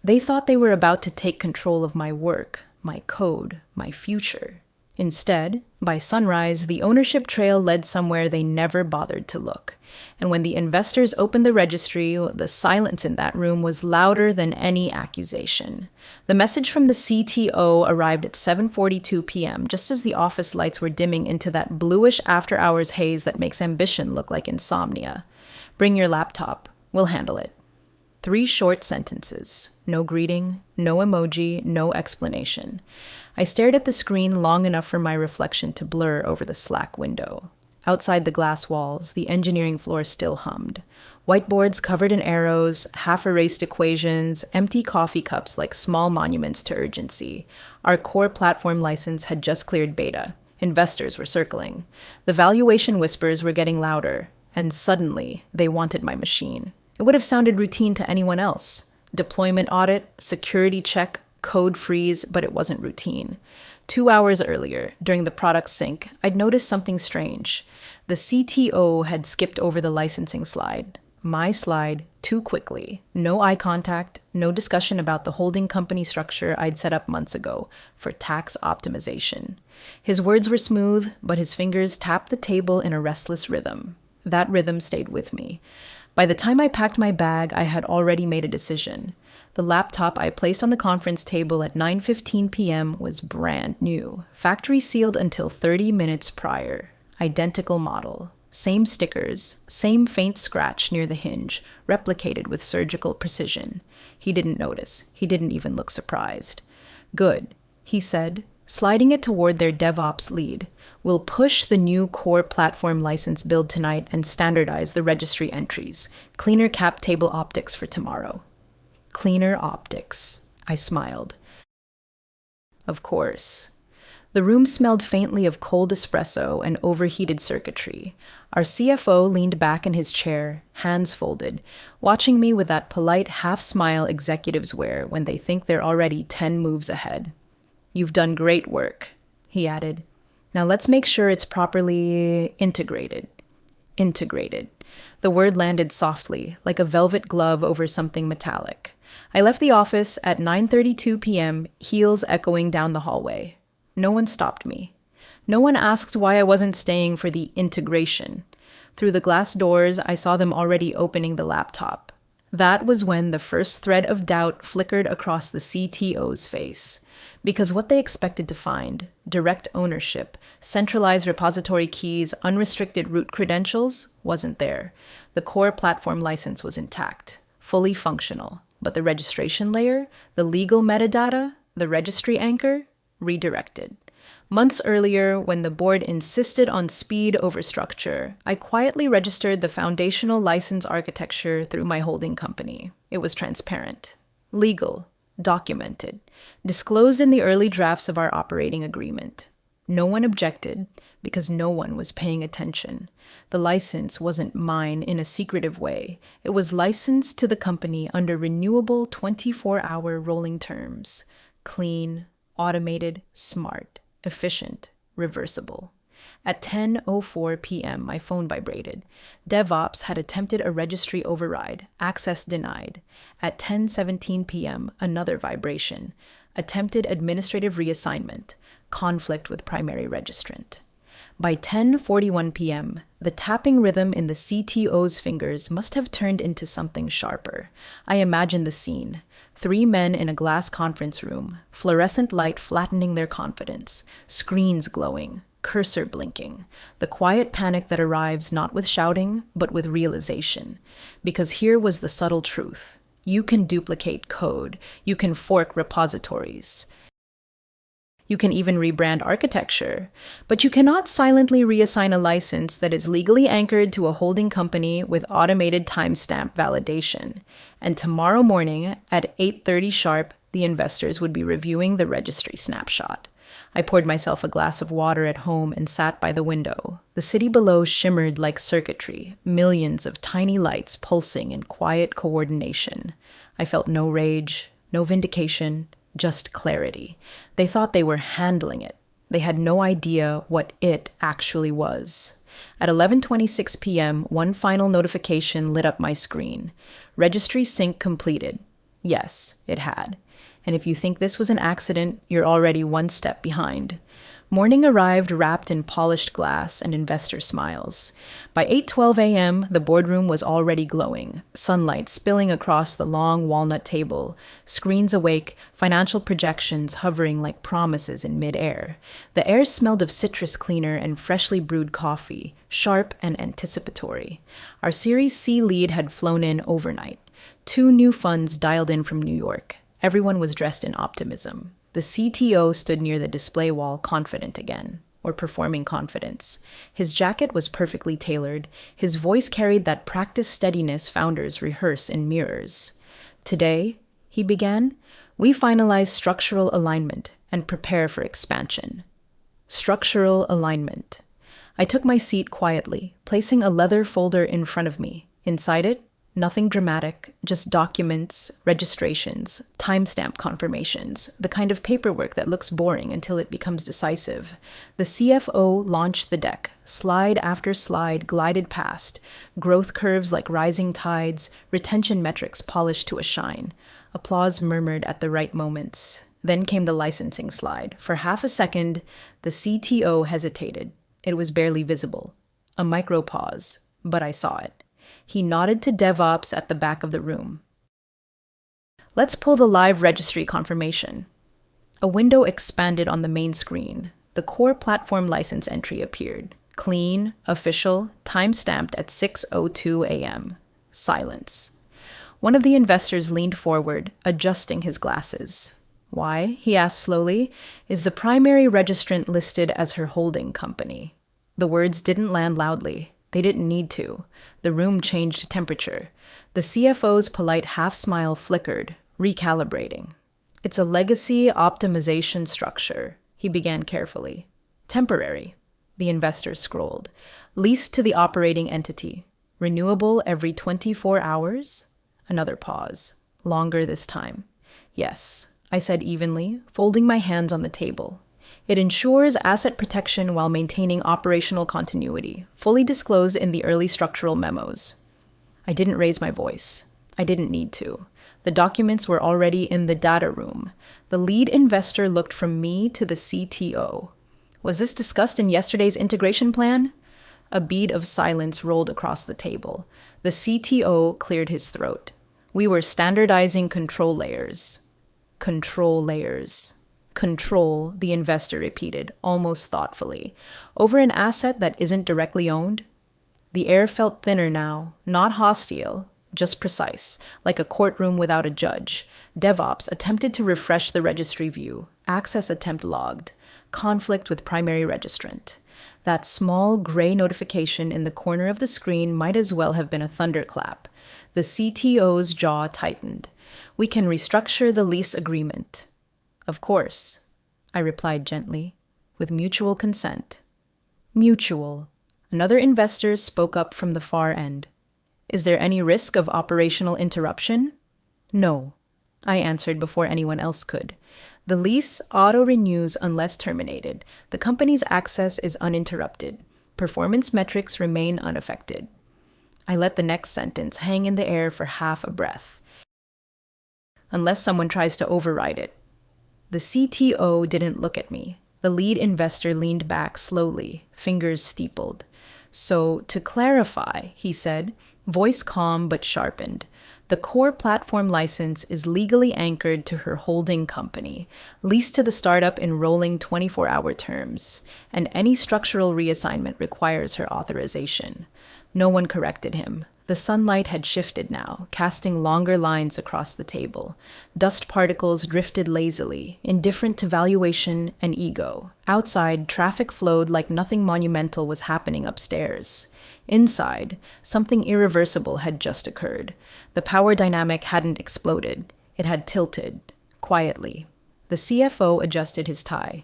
They thought they were about to take control of my work, my code, my future. Instead, by sunrise, the ownership trail led somewhere they never bothered to look. And when the investors opened the registry, the silence in that room was louder than any accusation. The message from the CTO arrived at 7:42 p.m., just as the office lights were dimming into that bluish after-hours haze that makes ambition look like insomnia. Bring your laptop. We'll handle it. 3 short sentences. No greeting, no emoji, no explanation. I stared at the screen long enough for my reflection to blur over the Slack window. Outside the glass walls, the engineering floor still hummed. Whiteboards covered in arrows, half-erased equations, empty coffee cups like small monuments to urgency. Our core platform license had just cleared beta. Investors were circling. The valuation whispers were getting louder, and suddenly they wanted my machine. It would have sounded routine to anyone else. Deployment audit, security check, code freeze, but it wasn't routine. 2 hours earlier, during the product sync, I'd noticed something strange. The CTO had skipped over the licensing slide. My slide, too quickly. No eye contact, no discussion about the holding company structure I'd set up months ago for tax optimization. His words were smooth, but his fingers tapped the table in a restless rhythm. That rhythm stayed with me. By the time I packed my bag, I had already made a decision. The laptop I placed on the conference table at 9:15 p.m. was brand new, factory sealed until 30 minutes prior. Identical model, same stickers, same faint scratch near the hinge, replicated with surgical precision. He didn't notice. He didn't even look surprised. Good, he said, sliding it toward their DevOps lead. We'll push the new core platform license build tonight and standardize the registry entries. Cleaner cap table optics for tomorrow. Cleaner optics. I smiled. Of course. The room smelled faintly of cold espresso and overheated circuitry. Our CFO leaned back in his chair, hands folded, watching me with that polite half-smile executives wear when they think they're already 10 moves ahead. You've done great work, he added. Now let's make sure it's properly integrated. Integrated. The word landed softly, like a velvet glove over something metallic. I left the office at 9:32 p.m., heels echoing down the hallway. No one stopped me. No one asked why I wasn't staying for the integration. Through the glass doors, I saw them already opening the laptop. That was when the first thread of doubt flickered across the CTO's face. Because what they expected to find, direct ownership, centralized repository keys, unrestricted root credentials, wasn't there. The core platform license was intact, fully functional. But the registration layer, the legal metadata, the registry anchor, redirected. Months earlier, when the board insisted on speed over structure, I quietly registered the foundational license architecture through my holding company. It was transparent, legal, documented, disclosed in the early drafts of our operating agreement. No one objected because no one was paying attention. The license wasn't mine in a secretive way. It was licensed to the company under renewable 24-hour rolling terms. Clean, automated, smart, efficient, reversible. At 10:04 p.m., my phone vibrated. DevOps had attempted a registry override, access denied. At 10:17 p.m., another vibration. Attempted administrative reassignment, conflict with primary registrant. By 10:41 p.m., the tapping rhythm in the CTO's fingers must have turned into something sharper. I imagined the scene. 3 men in a glass conference room, fluorescent light flattening their confidence, screens glowing, cursor blinking, the quiet panic that arrives not with shouting, but with realization. Because here was the subtle truth. You can duplicate code. You can fork repositories. You can even rebrand architecture, but you cannot silently reassign a license that is legally anchored to a holding company with automated timestamp validation. And tomorrow morning at 8:30 sharp, the investors would be reviewing the registry snapshot. I poured myself a glass of water at home and sat by the window. The city below shimmered like circuitry, millions of tiny lights pulsing in quiet coordination. I felt no rage, no vindication, just clarity. They thought they were handling it. They had no idea what it actually was. At 11:26 p.m., one final notification lit up my screen. Registry sync completed. Yes, it had. And if you think this was an accident, you're already one step behind. Morning arrived wrapped in polished glass and investor smiles. By 8:12 a.m., the boardroom was already glowing, sunlight spilling across the long walnut table, screens awake, financial projections hovering like promises in midair. The air smelled of citrus cleaner and freshly brewed coffee, sharp and anticipatory. Our Series C lead had flown in overnight. 2 new funds dialed in from New York. Everyone was dressed in optimism. The CTO stood near the display wall, confident again, or performing confidence. His jacket was perfectly tailored. His voice carried that practiced steadiness founders rehearse in mirrors. Today, he began, we finalize structural alignment and prepare for expansion. Structural alignment. I took my seat quietly, placing a leather folder in front of me. Inside it, nothing dramatic, just documents, registrations, timestamp confirmations, the kind of paperwork that looks boring until it becomes decisive. The CFO launched the deck. Slide after slide glided past, growth curves like rising tides, retention metrics polished to a shine. Applause murmured at the right moments. Then came the licensing slide. For half a second, the CTO hesitated. It was barely visible. A micro pause, but I saw it. He nodded to DevOps at the back of the room. Let's pull the live registry confirmation. A window expanded on the main screen. The core platform license entry appeared. Clean, official, time-stamped at 6:02 a.m. Silence. One of the investors leaned forward, adjusting his glasses. Why, he asked slowly, is the primary registrant listed as her holding company? The words didn't land loudly. They didn't need to. The room changed temperature. The CFO's polite half-smile flickered, recalibrating. It's a legacy optimization structure, he began carefully. Temporary, the investor scrolled. Leased to the operating entity. Renewable every 24 hours? Another pause. Longer this time. Yes, I said evenly, folding my hands on the table. It ensures asset protection while maintaining operational continuity, fully disclosed in the early structural memos. I didn't raise my voice. I didn't need to. The documents were already in the data room. The lead investor looked from me to the CTO. Was this discussed in yesterday's integration plan? A bead of silence rolled across the table. The CTO cleared his throat. We were standardizing control layers. Control layers. Control, the investor repeated, almost thoughtfully. Over an asset that isn't directly owned? The air felt thinner now, not hostile, just precise, like a courtroom without a judge. DevOps attempted to refresh the registry view. Access attempt logged. Conflict with primary registrant. That small gray notification in the corner of the screen might as well have been a thunderclap. The CTO's jaw tightened. We can restructure the lease agreement. Of course, I replied gently, with mutual consent. Mutual. Another investor spoke up from the far end. Is there any risk of operational interruption? No, I answered before anyone else could. The lease auto-renews unless terminated. The company's access is uninterrupted. Performance metrics remain unaffected. I let the next sentence hang in the air for half a breath. Unless someone tries to override it. The CTO didn't look at me. The lead investor leaned back slowly, fingers steepled. So, to clarify, he said, voice calm but sharpened, the core platform license is legally anchored to her holding company, leased to the startup in rolling 24-hour terms, and any structural reassignment requires her authorization. No one corrected him. The sunlight had shifted now, casting longer lines across the table. Dust particles drifted lazily, indifferent to valuation and ego. Outside, traffic flowed like nothing monumental was happening upstairs. Inside, something irreversible had just occurred. The power dynamic hadn't exploded. It had tilted, quietly. The CFO adjusted his tie.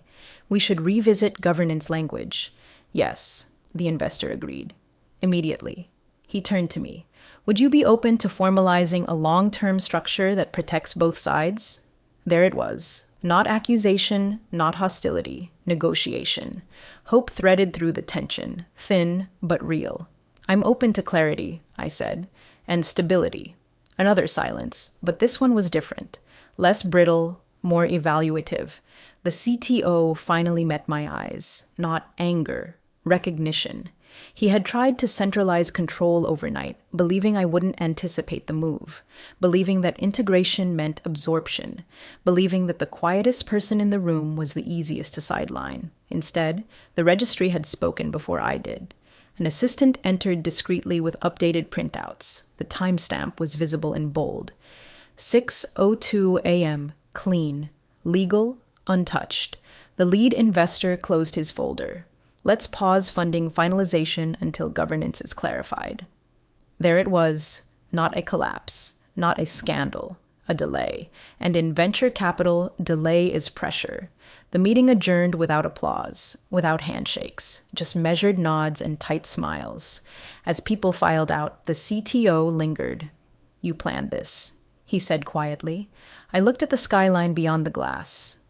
We should revisit governance language. Yes, the investor agreed. Immediately. He turned to me. Would you be open to formalizing a long-term structure that protects both sides? There it was. Not accusation, not hostility, negotiation. Hope threaded through the tension, thin but real. I'm open to clarity, I said, and stability. Another silence, but this one was different. Less brittle, more evaluative. The CTO finally met my eyes. Not anger, recognition. He had tried to centralize control overnight, believing I wouldn't anticipate the move, believing that integration meant absorption, believing that the quietest person in the room was the easiest to sideline. Instead, the registry had spoken before I did. An assistant entered discreetly with updated printouts. The timestamp was visible in bold. 6:02 a.m., clean, legal, untouched. The lead investor closed his folder. Let's pause funding finalization until governance is clarified. There it was, not a collapse, not a scandal, a delay. And in venture capital, delay is pressure. The meeting adjourned without applause, without handshakes, just measured nods and tight smiles. As people filed out, the CTO lingered. "You planned this," he said quietly. I looked at the skyline beyond the glass.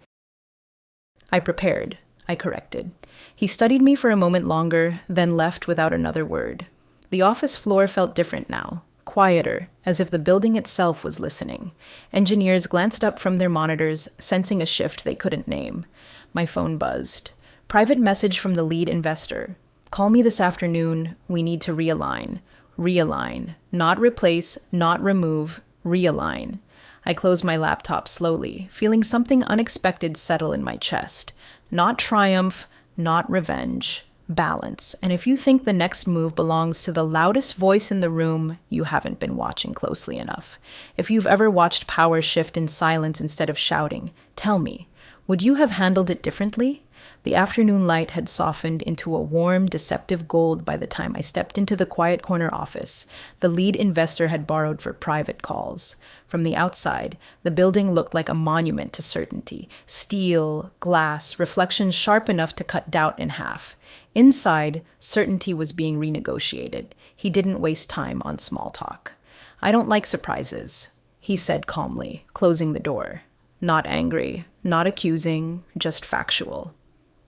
"I prepared," I corrected. He studied me for a moment longer, then left without another word. The office floor felt different now, quieter, as if the building itself was listening. Engineers glanced up from their monitors, sensing a shift they couldn't name. My phone buzzed. Private message from the lead investor. "Call me this afternoon. We need to realign." Realign. Not replace, not remove, realign. I closed my laptop slowly, feeling something unexpected settle in my chest. Not triumph, not revenge. Balance. And if you think the next move belongs to the loudest voice in the room, you haven't been watching closely enough. If you've ever watched power shift in silence instead of shouting, tell me, would you have handled it differently? The afternoon light had softened into a warm, deceptive gold by the time I stepped into the quiet corner office the lead investor had borrowed for private calls. From the outside, the building looked like a monument to certainty. Steel, glass, reflections sharp enough to cut doubt in half. Inside, certainty was being renegotiated. He didn't waste time on small talk. "I don't like surprises," he said calmly, closing the door. Not angry, not accusing, just factual.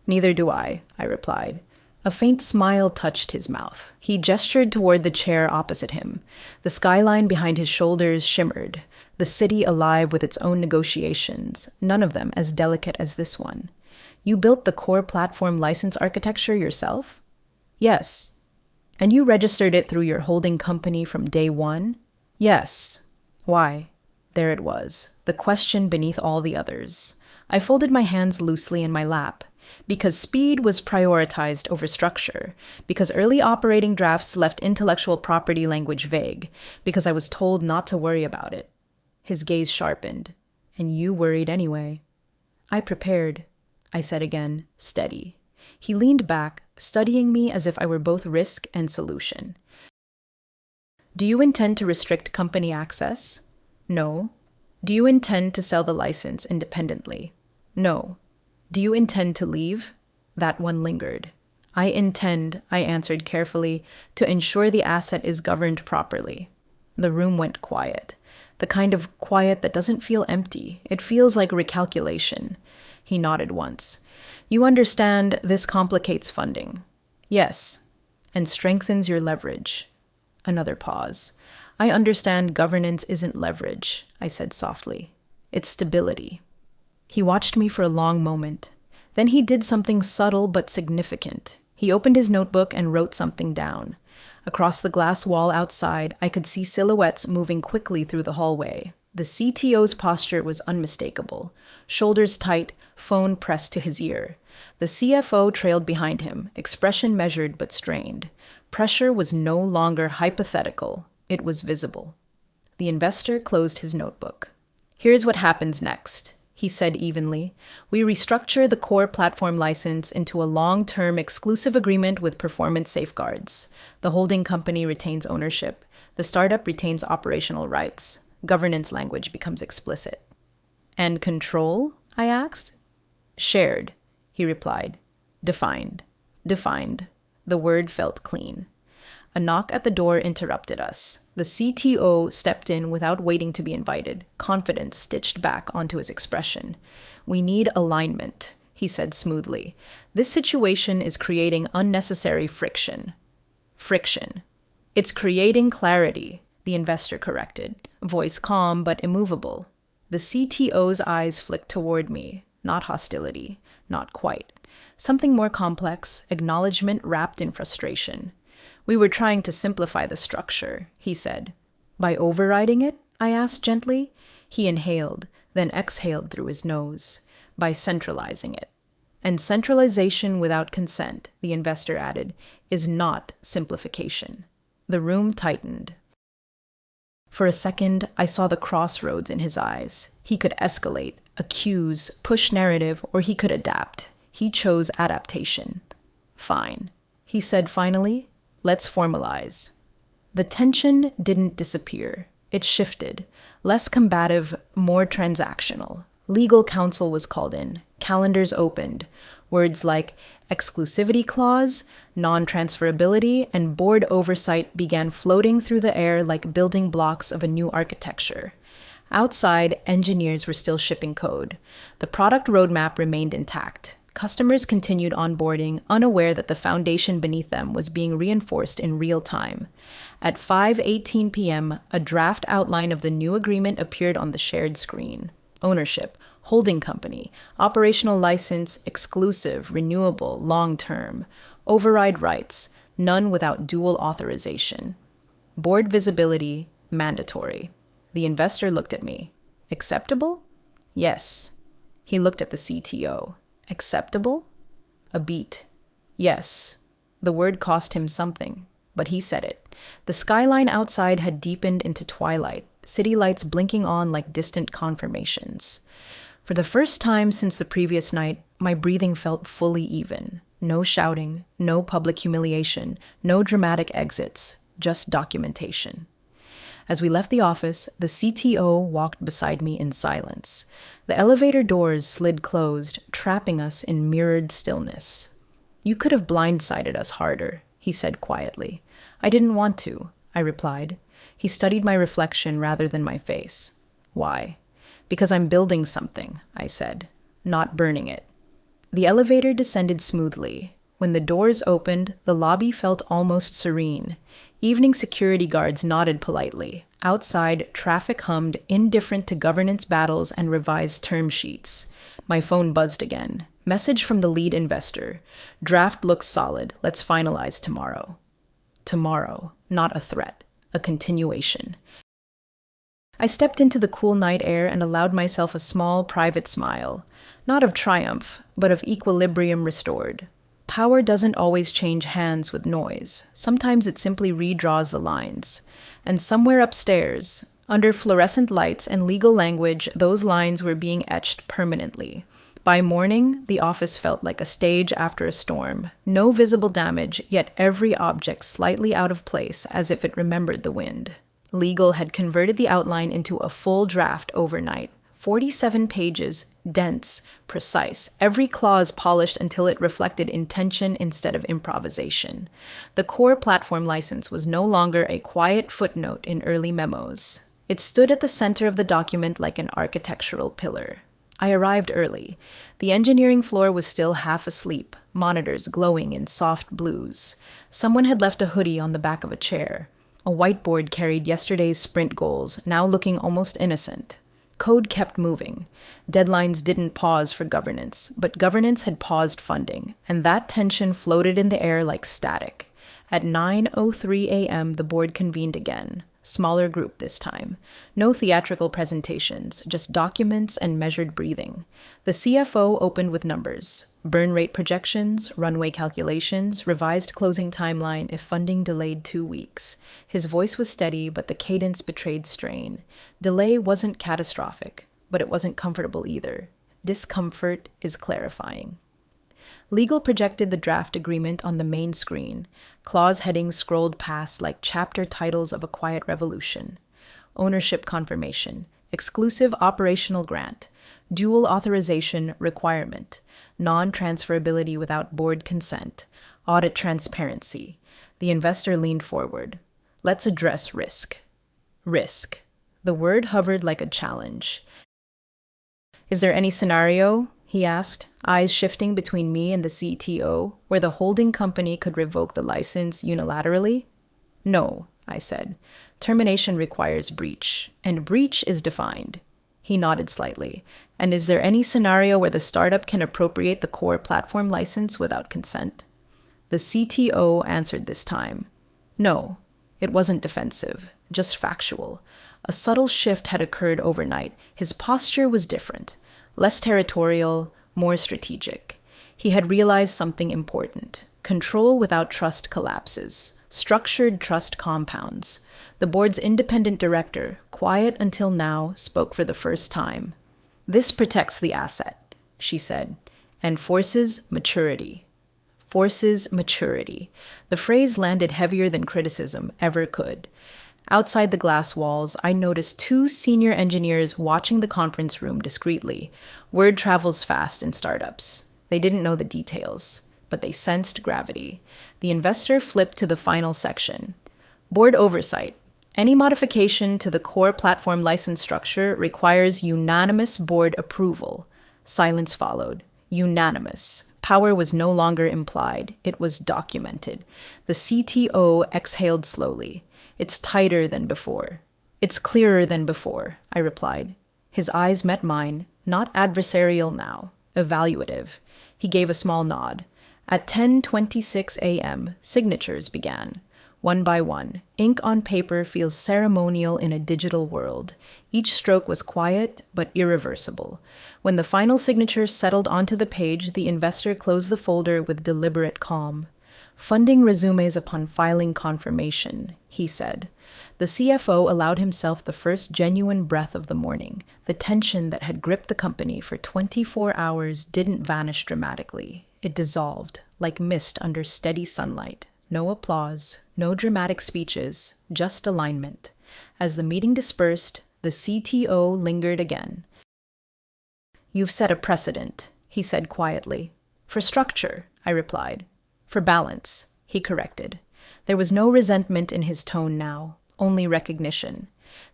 "Neither do I," I replied. A faint smile touched his mouth. He gestured toward the chair opposite him. The skyline behind his shoulders shimmered, the city alive with its own negotiations, none of them as delicate as this one. "You built the core platform license architecture yourself?" "Yes." "And you registered it through your holding company from day one?" "Yes." "Why?" There it was, the question beneath all the others. I folded my hands loosely in my lap. Because speed was prioritized over structure, because early operating drafts left intellectual property language vague, because I was told not to worry about it. His gaze sharpened. "And you worried anyway." "I prepared," I said again, steady. He leaned back, studying me as if I were both risk and solution. "Do you intend to restrict company access?" "No." "Do you intend to sell the license independently?" "No." "Do you intend to leave?" That one lingered. "I intend," I answered carefully, "to ensure the asset is governed properly." The room went quiet. The kind of quiet that doesn't feel empty. It feels like recalculation. He nodded once. "You understand this complicates funding?" "Yes." "And strengthens your leverage." Another pause. "I understand governance isn't leverage," I said softly. "It's stability." He watched me for a long moment. Then he did something subtle but significant. He opened his notebook and wrote something down. Across the glass wall outside, I could see silhouettes moving quickly through the hallway. The CTO's posture was unmistakable. Shoulders tight, phone pressed to his ear. The CFO trailed behind him, expression measured but strained. Pressure was no longer hypothetical. It was visible. The investor closed his notebook. "Here's what happens next," he said evenly. "We restructure the core platform license into a long-term exclusive agreement with performance safeguards. The holding company retains ownership. The startup retains operational rights. Governance language becomes explicit." "And control?" I asked. "Shared," he replied. "Defined. Defined." The word felt clean. A knock at the door interrupted us. The CTO stepped in without waiting to be invited, confidence stitched back onto his expression. "We need alignment," he said smoothly. "This situation is creating unnecessary friction." Friction. "It's creating clarity," the investor corrected, voice calm but immovable. The CTO's eyes flicked toward me, not hostility, not quite. Something more complex, acknowledgement wrapped in frustration. We were trying to simplify the structure, he said. By overriding it? I asked gently. He inhaled, then exhaled through his nose. By centralizing it. And centralization without consent, the investor added, is not simplification. The room tightened. For a second, I saw the crossroads in his eyes. He could escalate, accuse, push narrative, or he could adapt. He chose adaptation. Fine, he said finally. Let's formalize. The tension didn't disappear. It shifted. Less combative, more transactional. Legal counsel was called in. Calendars opened. Words like exclusivity clause, non-transferability, and board oversight began floating through the air like building blocks of a new architecture. Outside, engineers were still shipping code. The product roadmap remained intact. Customers continued onboarding, unaware that the foundation beneath them was being reinforced in real time. At 5:18 p.m., a draft outline of the new agreement appeared on the shared screen. Ownership, holding company, operational license, exclusive, renewable, long-term, override rights, none without dual authorization. Board visibility, mandatory. The investor looked at me. Acceptable? Yes. He looked at the CTO. Acceptable? A beat. Yes. The word cost him something, but he said it. The skyline outside had deepened into twilight, city lights blinking on like distant confirmations. For the first time since the previous night, my breathing felt fully even. No shouting, no public humiliation, no dramatic exits, just documentation. As we left the office, the CTO walked beside me in silence. The elevator doors slid closed, trapping us in mirrored stillness. You could have blindsided us harder, he said quietly. I didn't want to, I replied. He studied my reflection rather than my face. Why? Because I'm building something, I said, not burning it. The elevator descended smoothly. When the doors opened, the lobby felt almost serene. Evening security guards nodded politely. Outside, traffic hummed, indifferent to governance battles and revised term sheets. My phone buzzed again. Message from the lead investor. Draft looks solid. Let's finalize tomorrow. Tomorrow, not a threat, a continuation. I stepped into the cool night air and allowed myself a small, private smile. Not of triumph, but of equilibrium restored. Power doesn't always change hands with noise. Sometimes it simply redraws the lines. And somewhere upstairs, under fluorescent lights and legal language, those lines were being etched permanently. By morning, the office felt like a stage after a storm. No visible damage, yet every object slightly out of place as if it remembered the wind. Legal had converted the outline into a full draft overnight. 47 pages, dense, precise, every clause polished until it reflected intention instead of improvisation. The core platform license was no longer a quiet footnote in early memos. It stood at the center of the document like an architectural pillar. I arrived early. The engineering floor was still half asleep, monitors glowing in soft blues. Someone had left a hoodie on the back of a chair. A whiteboard carried yesterday's sprint goals, now looking almost innocent. Code kept moving. Deadlines didn't pause for governance, but governance had paused funding, and that tension floated in the air like static. At 9:03 a.m., the board convened again. Smaller group this time. No theatrical presentations, just documents and measured breathing. The CFO opened with numbers. Burn rate projections, runway calculations, revised closing timeline if funding delayed 2 weeks. His voice was steady, but the cadence betrayed strain. Delay wasn't catastrophic, but it wasn't comfortable either. Discomfort is clarifying. Legal projected the draft agreement on the main screen. Clause headings scrolled past like chapter titles of a quiet revolution. Ownership confirmation. Exclusive operational grant. Dual authorization requirement. Non-transferability without board consent. Audit transparency. The investor leaned forward. Let's address risk. Risk. The word hovered like a challenge. Is there any scenario, he asked, eyes shifting between me and the CTO, where the holding company could revoke the license unilaterally? No, I said. Termination requires breach, and breach is defined. He nodded slightly. And is there any scenario where the startup can appropriate the core platform license without consent? The CTO answered this time. No, it wasn't defensive, just factual. A subtle shift had occurred overnight. His posture was different, less territorial, more strategic. He had realized something important. Control without trust collapses. Structured trust compounds. The board's independent director, quiet until now, spoke for the first time. This protects the asset, she said, and forces maturity. Forces maturity. The phrase landed heavier than criticism ever could. Outside the glass walls, I noticed two senior engineers watching the conference room discreetly. Word travels fast in startups. They didn't know the details, but they sensed gravity. The investor flipped to the final section. Board oversight. Any modification to the core platform license structure requires unanimous board approval. Silence followed. Unanimous. Power was no longer implied. It was documented. The CTO exhaled slowly. It's tighter than before. It's clearer than before, I replied. His eyes met mine, not adversarial now, evaluative. He gave a small nod. At 10:26 a.m., signatures began. One by one, ink on paper feels ceremonial in a digital world. Each stroke was quiet, but irreversible. When the final signature settled onto the page, the investor closed the folder with deliberate calm. Funding resumes upon filing confirmation, he said. The CFO allowed himself the first genuine breath of the morning. The tension that had gripped the company for 24 hours didn't vanish dramatically. It dissolved, like mist under steady sunlight. No applause, no dramatic speeches, just alignment. As the meeting dispersed, the CTO lingered again. You've set a precedent, he said quietly. For structure, I replied. For balance, he corrected. There was no resentment in his tone now, only recognition.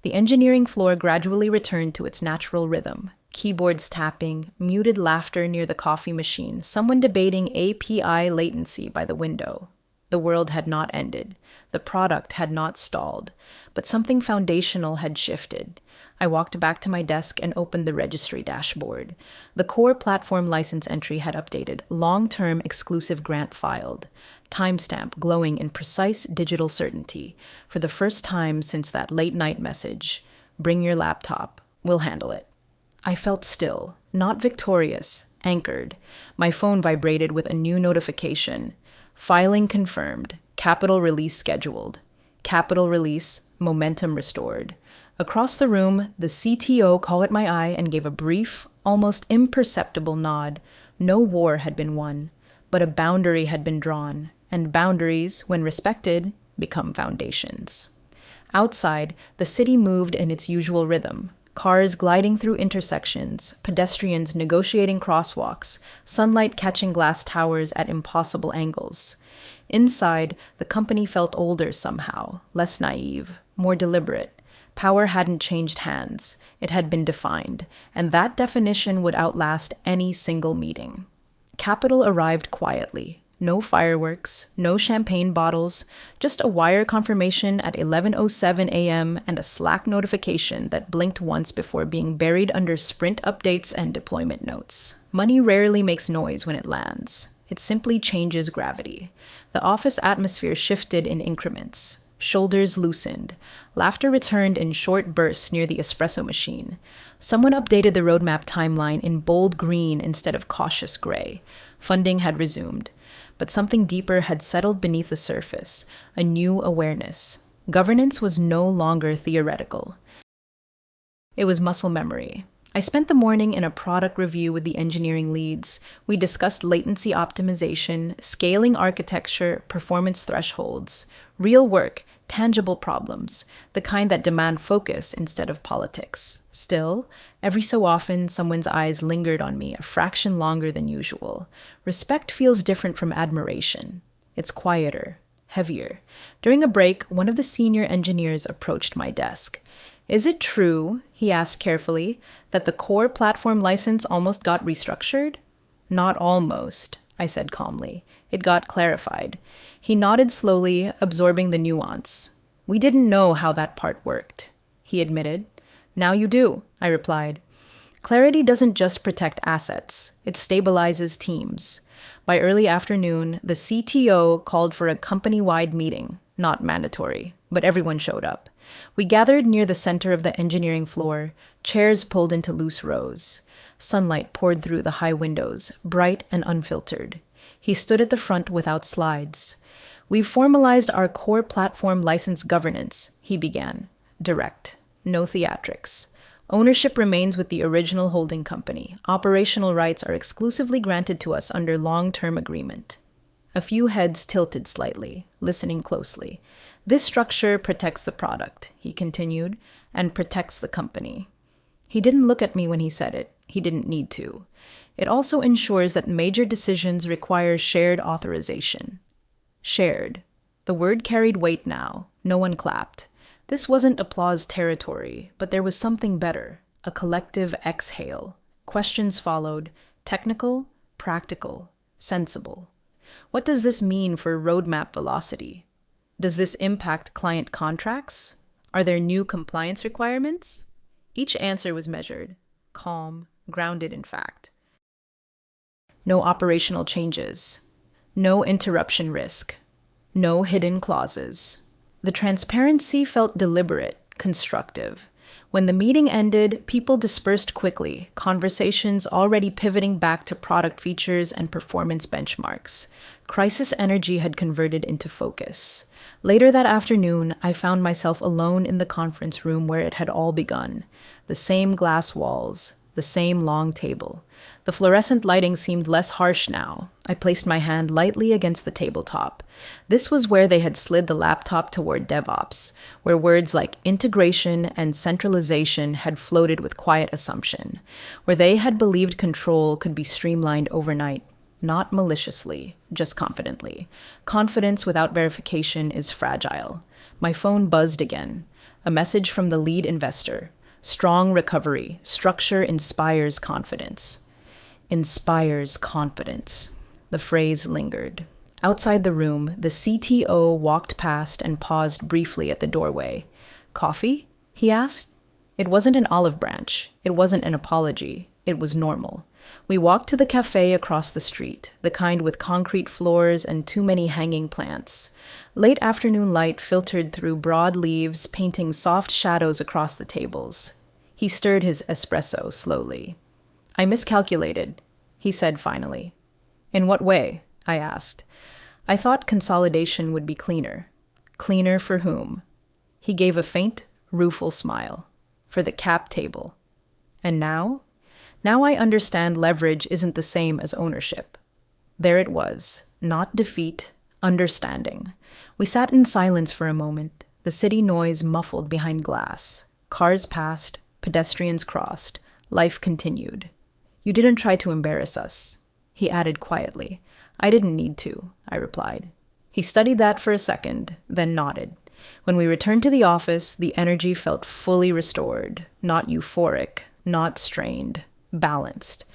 The engineering floor gradually returned to its natural rhythm. Keyboards tapping, muted laughter near the coffee machine, someone debating API latency by the window. The world had not ended. The product had not stalled. But something foundational had shifted. I walked back to my desk and opened the registry dashboard. The core platform license entry had updated. Long-term exclusive grant filed. Timestamp glowing in precise digital certainty. For the first time since that late-night message. Bring your laptop. We'll handle it. I felt still, not victorious, anchored. My phone vibrated with a new notification. Filing confirmed. Capital release scheduled. Capital release, momentum restored. Across the room, the CTO caught my eye and gave a brief, almost imperceptible nod. No war had been won, but a boundary had been drawn, and boundaries, when respected, become foundations. Outside, the city moved in its usual rhythm. Cars gliding through intersections, pedestrians negotiating crosswalks, sunlight catching glass towers at impossible angles. Inside, the company felt older somehow, less naive, more deliberate. Power hadn't changed hands, it had been defined, and that definition would outlast any single meeting. Capital arrived quietly. No fireworks, no champagne bottles, just a wire confirmation at 11:07 a.m. and a Slack notification that blinked once before being buried under sprint updates and deployment notes. Money rarely makes noise when it lands. It simply changes gravity. The office atmosphere shifted in increments. Shoulders loosened. Laughter returned in short bursts near the espresso machine. Someone updated the roadmap timeline in bold green instead of cautious gray. Funding had resumed. But something deeper had settled beneath the surface, a new awareness. Governance was no longer theoretical. It was muscle memory. I spent the morning in a product review with the engineering leads. We discussed latency optimization, scaling architecture, performance thresholds, real work, tangible problems, the kind that demand focus instead of politics. Still, every so often, someone's eyes lingered on me a fraction longer than usual. Respect feels different from admiration. It's quieter, heavier. During a break, one of the senior engineers approached my desk. Is it true, he asked carefully, that the core platform license almost got restructured? Not almost, I said calmly. It got clarified. He nodded slowly, absorbing the nuance. We didn't know how that part worked, he admitted. Now you do, I replied. Clarity doesn't just protect assets, it stabilizes teams. By early afternoon, the CTO called for a company-wide meeting, not mandatory, but everyone showed up. We gathered near the center of the engineering floor, chairs pulled into loose rows. Sunlight poured through the high windows, bright and unfiltered. He stood at the front without slides. We've formalized our core platform license governance, he began. Direct. No theatrics. Ownership remains with the original holding company. Operational rights are exclusively granted to us under long-term agreement. A few heads tilted slightly, listening closely. This structure protects the product, he continued, and protects the company. He didn't look at me when he said it. He didn't need to. It also ensures that major decisions require shared authorization. Shared. The word carried weight now. No one clapped. This wasn't applause territory, but there was something better, a collective exhale. Questions followed, technical, practical, sensible. What does this mean for roadmap velocity? Does this impact client contracts? Are there new compliance requirements? Each answer was measured, calm, grounded in fact. No operational changes. No interruption risk. No hidden clauses. The transparency felt deliberate, constructive. When the meeting ended, people dispersed quickly, conversations already pivoting back to product features and performance benchmarks. Crisis energy had converted into focus. Later that afternoon, I found myself alone in the conference room where it had all begun. The same glass walls, the same long table. The fluorescent lighting seemed less harsh now. I placed my hand lightly against the tabletop. This was where they had slid the laptop toward DevOps, where words like integration and centralization had floated with quiet assumption, where they had believed control could be streamlined overnight, not maliciously, just confidently. Confidence without verification is fragile. My phone buzzed again. A message from the lead investor. Strong recovery. Structure inspires confidence. Inspires confidence. The phrase lingered. Outside the room, the CTO walked past and paused briefly at the doorway. Coffee? He asked. It wasn't an olive branch. It wasn't an apology. It was normal. We walked to the cafe across the street, the kind with concrete floors and too many hanging plants. Late afternoon light filtered through broad leaves, painting soft shadows across the tables. He stirred his espresso slowly. I miscalculated, he said finally. In what way? I asked. I thought consolidation would be cleaner. Cleaner for whom? He gave a faint, rueful smile. For the cap table. And now? Now I understand leverage isn't the same as ownership. There it was, not defeat, understanding. We sat in silence for a moment, the city noise muffled behind glass. Cars passed, pedestrians crossed, life continued. You didn't try to embarrass us, he added quietly. I didn't need to, I replied. He studied that for a second, then nodded. When we returned to the office, the energy felt fully restored, not euphoric, not strained. Balanced.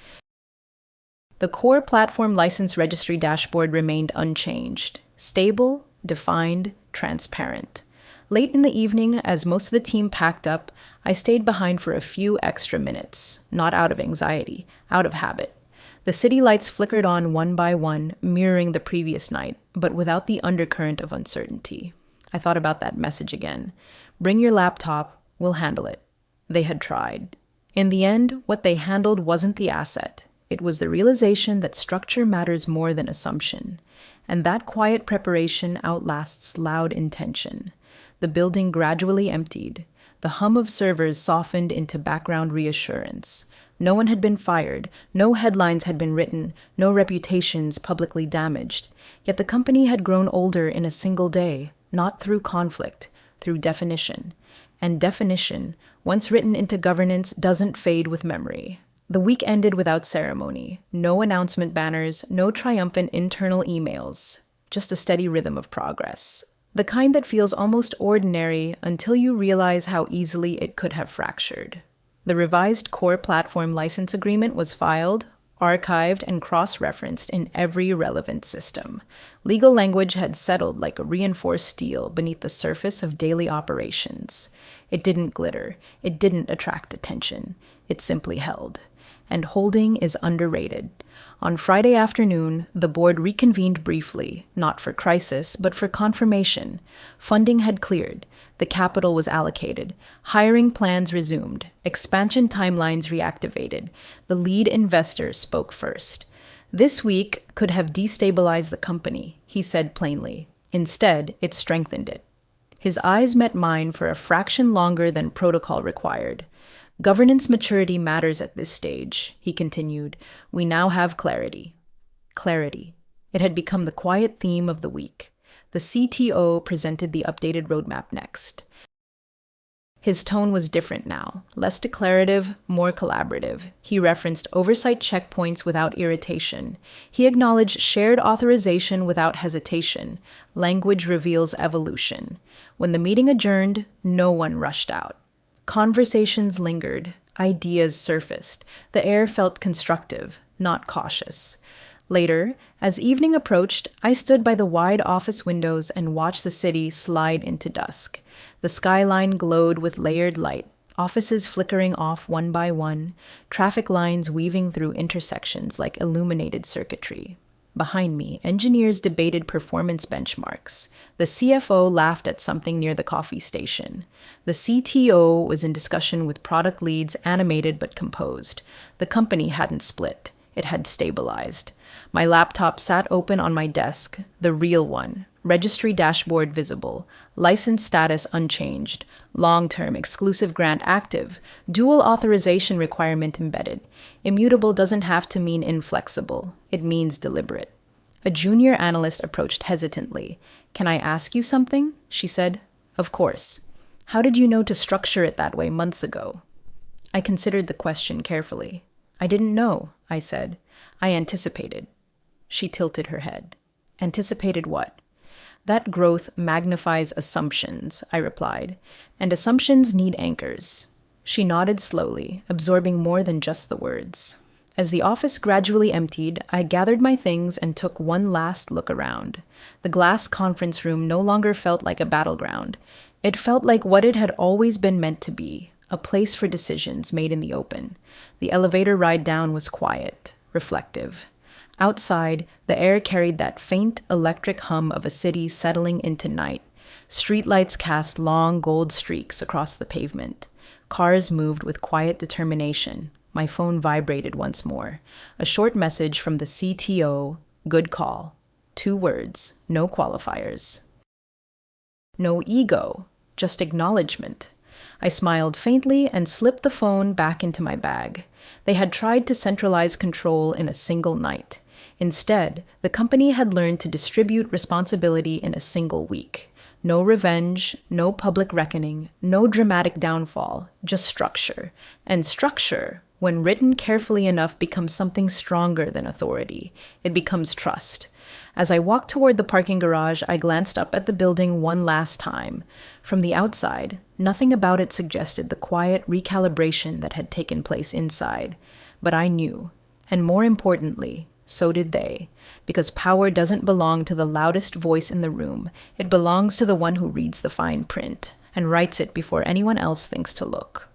The core platform license registry dashboard remained unchanged, stable, defined, transparent. Late in the evening, as most of the team packed up, I stayed behind for a few extra minutes, not out of anxiety, out of habit. The city lights flickered on one by one, mirroring the previous night, but without the undercurrent of uncertainty. I thought about that message again. Bring your laptop, we'll handle it. They had tried. In the end, what they handled wasn't the asset. It was the realization that structure matters more than assumption. And that quiet preparation outlasts loud intention. The building gradually emptied. The hum of servers softened into background reassurance. No one had been fired. No headlines had been written. No reputations publicly damaged. Yet the company had grown older in a single day, not through conflict, through definition. And definition, once written into governance, doesn't fade with memory. The week ended without ceremony. No announcement banners, no triumphant internal emails. Just a steady rhythm of progress. The kind that feels almost ordinary until you realize how easily it could have fractured. The revised core platform license agreement was filed, archived and cross-referenced in every relevant system. Legal language had settled like a reinforced steel beneath the surface of daily operations. It didn't glitter. It didn't attract attention. It simply held. And holding is underrated. On Friday afternoon, the board reconvened briefly, not for crisis, but for confirmation. Funding had cleared. The capital was allocated. Hiring plans resumed. Expansion timelines reactivated. The lead investor spoke first. This week could have destabilized the company, he said plainly. Instead, it strengthened it. His eyes met mine for a fraction longer than protocol required. Governance maturity matters at this stage, he continued. We now have clarity. Clarity. It had become the quiet theme of the week. The CTO presented the updated roadmap next. His tone was different now, less declarative, more collaborative. He referenced oversight checkpoints without irritation. He acknowledged shared authorization without hesitation. Language reveals evolution. When the meeting adjourned, no one rushed out. Conversations lingered. Ideas surfaced. The air felt constructive, not cautious. Later, as evening approached, I stood by the wide office windows and watched the city slide into dusk. The skyline glowed with layered light, offices flickering off one by one, traffic lines weaving through intersections like illuminated circuitry. Behind me, engineers debated performance benchmarks. The CFO laughed at something near the coffee station. The CTO was in discussion with product leads, animated but composed. The company hadn't split. It had stabilized. My laptop sat open on my desk, the real one, registry dashboard visible, license status unchanged, long-term exclusive grant active, dual authorization requirement embedded. Immutable doesn't have to mean inflexible. It means deliberate. A junior analyst approached hesitantly. Can I ask you something? She said. Of course. How did you know to structure it that way months ago? I considered the question carefully. I didn't know, I said. I anticipated. She tilted her head. Anticipated what? That growth magnifies assumptions, I replied, and assumptions need anchors. She nodded slowly, absorbing more than just the words. As the office gradually emptied, I gathered my things and took one last look around. The glass conference room no longer felt like a battleground. It felt like what it had always been meant to be, a place for decisions made in the open. The elevator ride down was quiet, reflective. Outside, the air carried that faint electric hum of a city settling into night. Streetlights cast long gold streaks across the pavement. Cars moved with quiet determination. My phone vibrated once more. A short message from the CTO, good call. 2 words, no qualifiers. No ego, just acknowledgement. I smiled faintly and slipped the phone back into my bag. They had tried to centralize control in a single night. Instead, the company had learned to distribute responsibility in a single week. No revenge, no public reckoning, no dramatic downfall, just structure. And structure, when written carefully enough, becomes something stronger than authority. It becomes trust. As I walked toward the parking garage, I glanced up at the building one last time. From the outside, nothing about it suggested the quiet recalibration that had taken place inside. But I knew, and more importantly, so did they, because power doesn't belong to the loudest voice in the room. It belongs to the one who reads the fine print and writes it before anyone else thinks to look.